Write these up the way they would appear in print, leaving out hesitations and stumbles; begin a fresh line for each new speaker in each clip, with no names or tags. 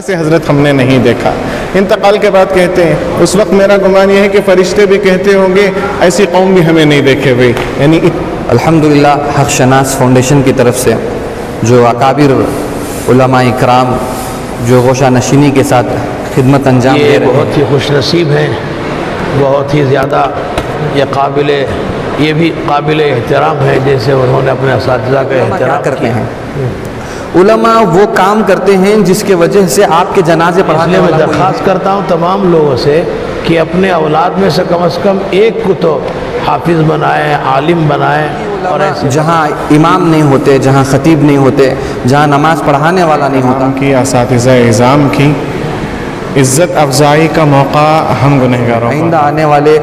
ایسے حضرت ہم نے نہیں دیکھا. انتقال کے بعد کہتے ہیں اس وقت میرا گمان یہ ہے کہ فرشتے بھی کہتے ہوں گے ایسی قوم بھی ہمیں نہیں دیکھے ہوئے. یعنی
الحمدللہ حق شناس فاؤنڈیشن کی طرف سے جو اکابر علماء اکرام جو گوشہ نشینی کے ساتھ خدمت انجام دے رہے ہیں،
بہت ہی خوش نصیب ہیں، بہت ہی زیادہ یہ بھی قابل احترام ہے جیسے انہوں نے اپنے اساتذہ کا احترام
کرتے ہیں. علماء وہ کام کرتے ہیں جس کے وجہ سے آپ کے جنازے پڑھانے
میں
والا
درخواست کرتا ہوں تمام لوگوں سے کہ اپنے اولاد میں سے کم ایک کو تو حافظ بنائیں، عالم بنائیں. اور
جہاں امام نہیں ہوتے، جہاں خطیب نہیں ہوتے، جہاں نماز پڑھانے والا نہیں ہوتا،
کی اساتذہ اعظام کی عزت افزائی کا موقع ہم گنہگاروں کو
آئندہ آنے والے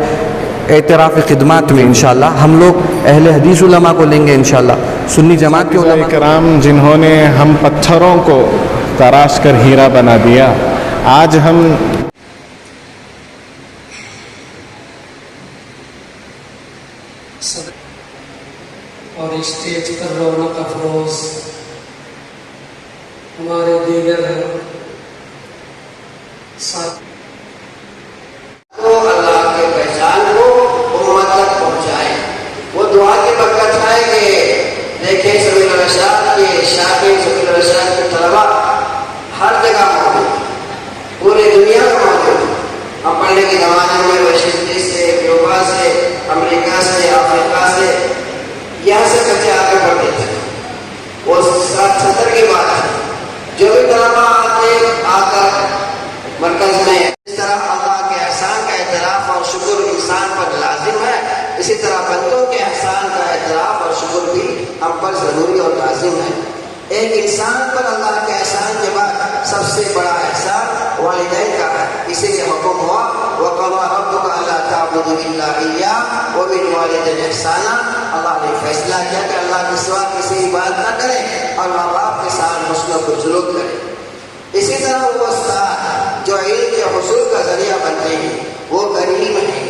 اعتراف خدمات میں انشاءاللہ ہم لوگ اہل حدیث علماء کو لیں گے انشاءاللہ. سنی جماعت کے علماء
کرام جنہوں نے ہم پتھروں کو تراش کر ہیرا بنا دیا، آج ہم
اور اسٹیج پر رونق افروز ہمارے دیگر ساتھ
وہ اللہ کے پہچان کو امت تک پہنچائے. وہ دعا کی برکت ہے کہ دیکھیں سبیل الرشاد کے شاگرد، سبیل الرشاد کے طلباء ہر جگہ موجود، پوری دنیا میں موجود. ہم پڑھنے کے زمانے میں واشنگٹن سے، کیوبا سے، امریکہ سے، افریقہ سے، یہاں سے بچے آگے بڑھتے تھے. وہ 60-70 کی بات ہے. جو بھی طلباء آتے آ کر مرکز میں اس طرح اللہ کے احسان کا اعتراف اور شکر انسان پر لازم ہے، اسی طرح بندوں کے احسان کا اعتراف اور شکر بھی ہم پر ضروری اور لازم ہے. ایک انسان پر اللہ کے احسان کے بعد سب سے بڑا احسان والدین کا ہے. اسی لیے حکم ہوا وَقَضَىٰ رَبُّكَ أَلَّا تَعْبُدُوا إِلَّا إِيَّاهُ وَبِالْوَالِدَيْنِ إِحْسَانًا. اللہ نے فیصلہ کیا کہ اللہ کے سوا کسی کی عبادت نہ کریں اور ماں باپ کے ساتھ حسن و سلوک کریں. اسی طرح وہ استاد جو علم کے حصول کا ذریعہ بنتے ہیں وہ غریب ہیں.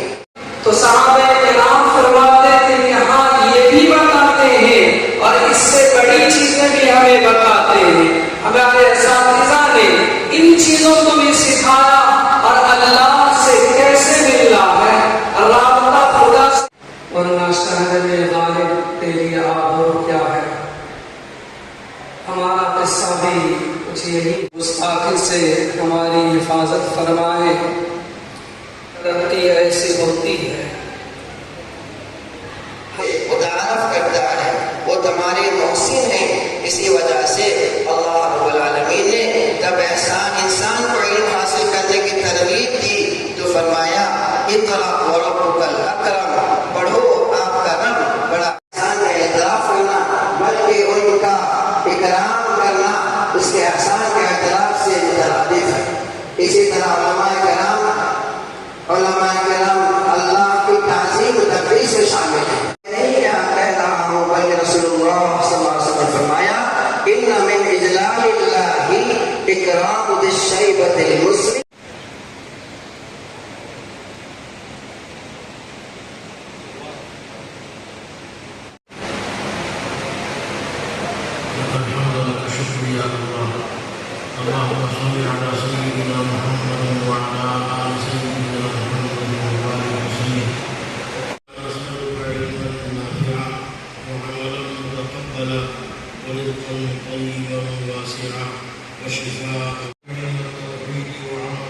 تو صحابہ کرام فرماتے تھے کہ ہاں یہ بھی بتاتے ہیں اور اس سے بڑی چیزیں بھی ہمیں بتاتے ہیں. ہمارے اساتذہ نے ان چیزوں کو بھی سکھایا اور اللہ سے کیسے ملنا ہے، رابطہ خدا سے. ورنہ شہر غالب تیری آبرو کیا ہے. ہمارا قصہ بھی کچھ یہی گستاخی سے ہماری حفاظت فرمائے. ترقی ایسی ہوتی ہے
وہ تعارف کرتا ہے، وہ تمہارے محسن ہیں. اسی وجہ سے اللہ رب العالمین نے جب احسان انسان کو علم حاصل کرنے کی ترغیب دی تو فرمایا اقرأ وربک الاکرم، پڑھو آپ کا رب بڑا. احسان کا اعتراف کرنا بلکہ ان کا اکرام کرنا اس کے احسان کے اعتراف سے مترادف ہے. اسی طرح علماء کرام اللہ کی تعظیم و تقدیر سے شامل ہیں. نہیں کہہ رہا ہوں بلکہ رسول اللہ صلی اللہ علیہ وسلم فرمایا ان من اجلال اللہ اکرام ذی الشیبۃ المسلم.
اللهم صل على سيدنا محمد وعلى آل سيدنا محمد وبارك وسلم. نسألك علما نافعا وعملا متقبلا ورزقا طيبا واسعا وشفاء من التوحيد وعملا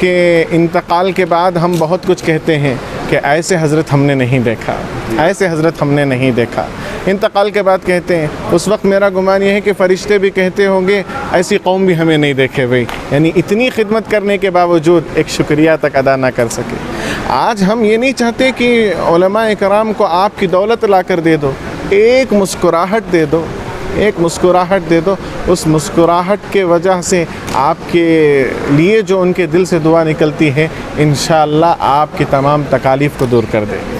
کہ انتقال کے بعد ہم بہت کچھ کہتے ہیں کہ ایسے حضرت ہم نے نہیں دیکھا، ایسے حضرت ہم نے نہیں دیکھا، انتقال کے بعد کہتے ہیں۔ اس وقت میرا گمان یہ ہے کہ فرشتے بھی کہتے ہوں گے ایسی قوم بھی ہمیں نہیں دیکھے ہوئے، یعنی اتنی خدمت کرنے کے باوجود ایک شکریہ تک ادا نہ کر سکے۔ آج ہم یہ نہیں چاہتے کہ علماء کرام کو آپ کی دولت لا کر دے دو، ایک مسکراہٹ دے دو، ایک مسکراہٹ دے دو، اس مسکراہٹ کے وجہ سے آپ کے لیے جو ان کے دل سے دعا نکلتی ہے انشاءاللہ آپ کی تمام تکالیف کو دور کر دے گی۔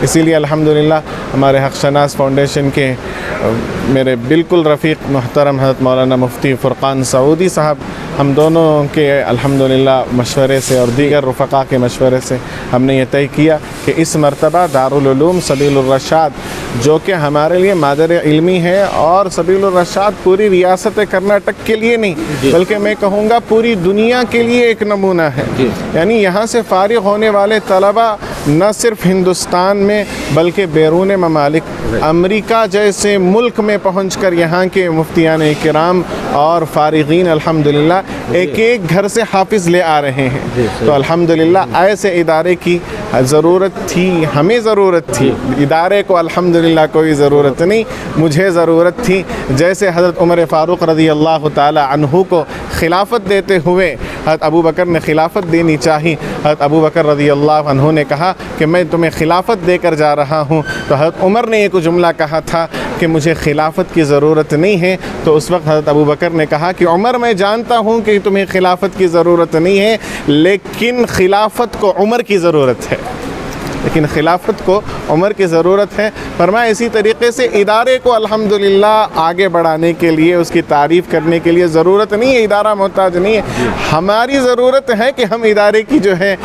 اسی لیے الحمدللہ ہمارے حق شناس فاؤنڈیشن کے میرے بالکل رفیق محترم حضرت مولانا مفتی فرقان سعودی صاحب، ہم دونوں کے الحمدللہ مشورے سے اور دیگر رفقا کے مشورے سے ہم نے یہ طے کیا کہ اس مرتبہ دارالعلوم سبیل الرشاد جو کہ ہمارے لیے مادر علمی ہے، اور سبیل الرشاد پوری ریاست کرناٹک کے لیے نہیں بلکہ میں کہوں گا پوری دنیا کے لیے ایک نمونہ ہے۔ یعنی یہاں سے فارغ ہونے والے طلبہ نہ صرف ہندوستان میں بلکہ بیرون ممالک امریکہ جیسے ملک میں پہنچ کر یہاں کے مفتیان کرام اور فارغین الحمدللہ ایک ایک گھر سے حافظ لے آ رہے ہیں۔ تو الحمدللہ ایسے ادارے کی ضرورت تھی، ہمیں ضرورت تھی، ادارے کو الحمدللہ کوئی ضرورت نہیں، مجھے ضرورت تھی۔ جیسے حضرت عمر فاروق رضی اللہ تعالی عنہ کو خلافت دیتے ہوئے حضرت ابو بکر نے خلافت دینی چاہی، حضرت ابو بکر رضی اللہ عنہ نے کہا کہ میں تمہیں خلافت دے کر جا رہا ہوں، تو حضرت عمر نے ایک جملہ کہا تھا کہ مجھے خلافت کی ضرورت نہیں ہے، تو اس وقت حضرت ابو بکر نے کہا کہ عمر میں جانتا ہوں کہ تمہیں خلافت کی ضرورت نہیں ہے، لیکن خلافت کو عمر کی ضرورت ہے، لیکن خلافت کو عمر کی ضرورت ہے۔ فرمایا اسی طریقے سے ادارے کو الحمدللہ آگے بڑھانے کے لیے، اس کی تعریف کرنے کے لیے ضرورت نہیں ہے، ادارہ محتاج نہیں ہے، ہماری ضرورت ہے کہ ہم ادارے کی جو ہے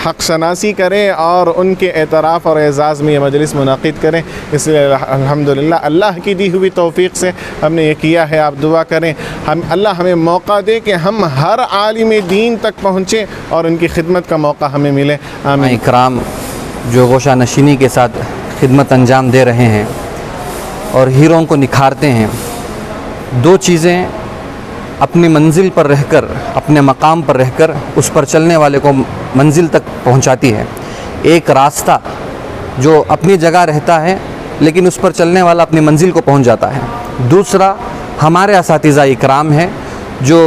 حق شناسی کریں اور ان کے اعتراف اور اعزاز میں یہ مجلس منعقد کریں۔ اس لیے الحمدللہ اللہ کی دی ہوئی توفیق سے ہم نے یہ کیا ہے۔ آپ دعا کریں اللہ ہمیں موقع دے کہ ہم ہر عالم دین تک پہنچیں اور ان کی خدمت کا موقع ہمیں ملے، آمین۔
اکرام جو گوشہ نشینی کے ساتھ خدمت انجام دے رہے ہیں اور ہیروں کو نکھارتے ہیں، دو چیزیں اپنی منزل پر رہ کر، اپنے مقام پر رہ کر اس پر چلنے والے کو منزل تک پہنچاتی ہے۔ ایک راستہ جو اپنی جگہ رہتا ہے لیکن اس پر چلنے والا اپنی منزل کو پہنچ جاتا ہے۔ دوسرا ہمارے اساتذہ اکرام ہیں جو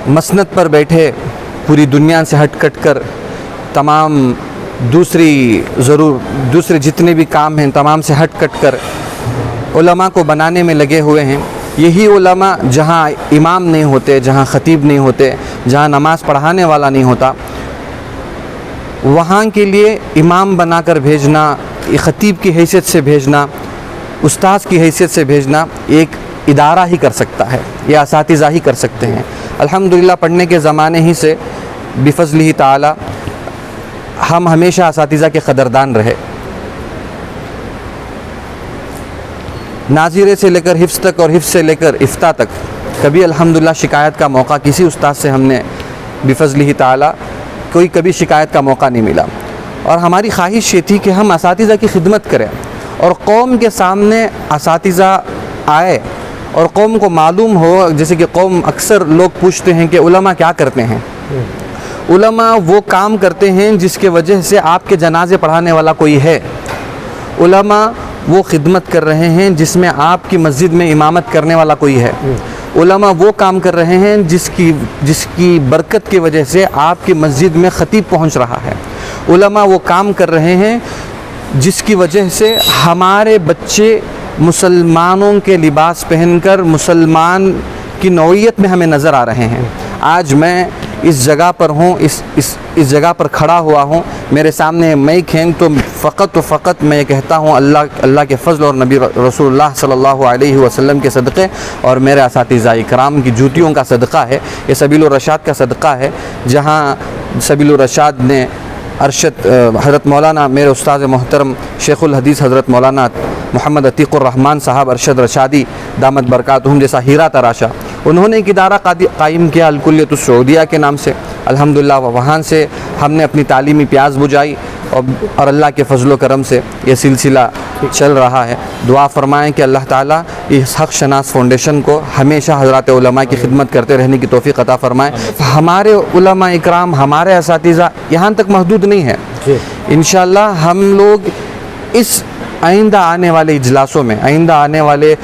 مسند پر بیٹھے پوری دنیا سے ہٹ کٹ کر تمام دوسرے جتنے بھی کام ہیں تمام سے ہٹ کٹ کر علماء کو بنانے میں لگے ہوئے ہیں۔ یہی علماء جہاں امام نہیں ہوتے، جہاں خطیب نہیں ہوتے، جہاں نماز پڑھانے والا نہیں ہوتا، وہاں کے لیے امام بنا کر بھیجنا، خطیب کی حیثیت سے بھیجنا، استاذ کی حیثیت سے بھیجنا ایک ادارہ ہی کر سکتا ہے، یا اساتذہ ہی کر سکتے ہیں۔ الحمدللہ پڑھنے کے زمانے ہی سے بفضلہ تعالی ہم ہمیشہ اساتذہ کے قدردان رہے۔ ناظرے سے لے کر حفظ تک اور حفظ سے لے کر افتاء تک کبھی الحمدللہ شکایت کا موقع کسی استاد سے ہم نے بفضلہ تعالی کبھی شکایت کا موقع نہیں ملا۔ اور ہماری خواہش یہ تھی کہ ہم اساتذہ کی خدمت کریں اور قوم کے سامنے اساتذہ آئے اور قوم کو معلوم ہو، جیسے کہ قوم اکثر لوگ پوچھتے ہیں کہ علماء کیا کرتے ہیں۔ علماء وہ کام کرتے ہیں جس کے وجہ سے آپ کے جنازے پڑھانے والا کوئی ہے۔ علماء وہ خدمت کر رہے ہیں جس میں آپ کی مسجد میں امامت کرنے والا کوئی ہے۔ علماء وہ کام کر رہے ہیں جس کی برکت کی وجہ سے آپ کی مسجد میں خطیب پہنچ رہا ہے۔ علماء وہ کام کر رہے ہیں جس کی وجہ سے ہمارے بچے مسلمانوں کے لباس پہن کر مسلمان کی نوعیت میں ہمیں نظر آ رہے ہیں۔ آج میں اس جگہ پر ہوں، اس جگہ پر کھڑا ہوا ہوں، میرے سامنے مائک ہیں، تو فقط میں یہ کہتا ہوں اللہ کے فضل اور نبی رسول اللہ صلی اللہ علیہ وسلم کے صدقے اور میرے اساتذہ اکرام کی جوتیوں کا صدقہ ہے، یہ سبیل الرشاد کا صدقہ ہے، جہاں سبیل الرشاد نے ارشد حضرت مولانا میرے استاد محترم شیخ الحدیث حضرت مولانا محمد عتیق الرحمن صاحب ارشد رشادی دامت برکاتہم جیسا ہیرا تراشا، انہوں نے ایک ادارہ قائم کیا الکلیۃ السعودیہ کے نام سے۔ الحمدللہ وہاں سے ہم نے اپنی تعلیمی پیاس بجھائی اور اللہ کے فضل و کرم سے یہ سلسلہ چل رہا ہے۔ دعا فرمائیں کہ اللہ تعالیٰ اس حق شناس فاؤنڈیشن کو ہمیشہ حضرات علماء کی خدمت کرتے رہنے کی توفیق عطا فرمائے. ہمارے علماء اکرام، ہمارے اساتذہ یہاں تک محدود نہیں ہیں. انشاءاللہ ہم لوگ اس آئندہ آنے والے اجلاسوں میں، آئندہ آنے والے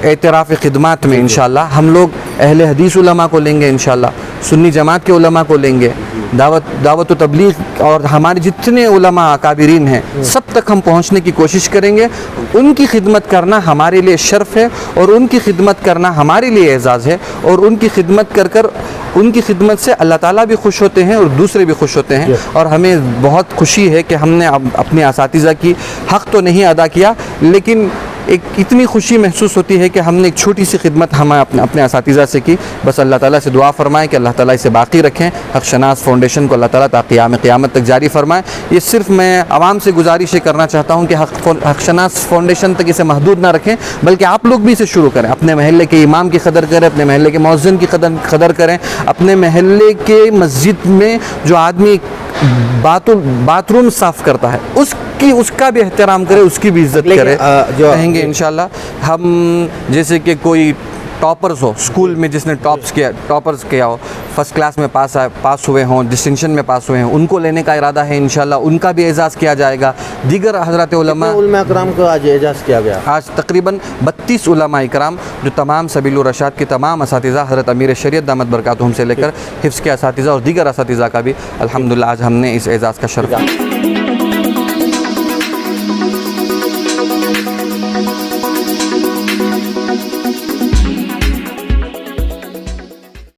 اعتراف خدمات میں انشاءاللہ ہم لوگ اہل حدیث علماء کو لیں گے، انشاءاللہ سنی جماعت کے علماء کو لیں گے، دعوت و تبلیغ اور ہمارے جتنے علماء اکابرین ہیں سب تک ہم پہنچنے کی کوشش کریں گے. ان کی خدمت کرنا ہمارے لیے شرف ہے اور ان کی خدمت کرنا ہمارے لیے اعزاز ہے، اور ان کی خدمت کر ان کی خدمت سے اللہ تعالیٰ بھی خوش ہوتے ہیں اور دوسرے بھی خوش ہوتے ہیں. اور ہمیں بہت خوشی ہے کہ ہم نے اپنے اساتذہ کی حق تو نہیں ادا کیا، لیکن ایک اتنی خوشی محسوس ہوتی ہے کہ ہم نے ایک چھوٹی سی خدمت ہمیں اپنے اساتذہ سے کی. بس اللہ تعالیٰ سے دعا فرمائیں کہ اللہ تعالیٰ اسے باقی رکھیں. حق شناس فاؤنڈیشن کو اللہ تعالیٰ تا قیامت تک جاری فرمائے. یہ صرف میں عوام سے گزارش یہ کرنا چاہتا ہوں کہ حق شناس فاؤنڈیشن تک اسے محدود نہ رکھیں، بلکہ آپ لوگ بھی اسے شروع کریں. اپنے محلے کے امام کی قدر کریں، اپنے محلے کے مؤذن کی قدر کریں، اپنے محلے کے مسجد میں جو آدمی باتھ روم صاف کرتا ہے اس کا بھی احترام کرے، اس کی بھی عزت کرے. کہیں گے انشاءاللہ ہم جیسے کہ کوئی ٹاپرز ہو اسکول میں، جس نے ٹاپرز کیا ہو، فرسٹ کلاس میں پاس ہوئے ہوں، ڈسٹنکشن میں پاس ہوئے ہیں، ان کو لینے کا ارادہ ہے انشاءاللہ. ان کا بھی اعزاز کیا جائے گا. دیگر حضرات علماء
اکرام کو آج اعزاز کیا گیا.
آج تقریباً 32 علماء اکرام جو تمام سبیل الرشاد کے تمام اساتذہ، حضرت امیر شریعت دامت برکاتہم سے لے کر حفظ کے اساتذہ اور دیگر اساتذہ کا بھی الحمدللہ آج ہم نے اس اعزاز کا شرف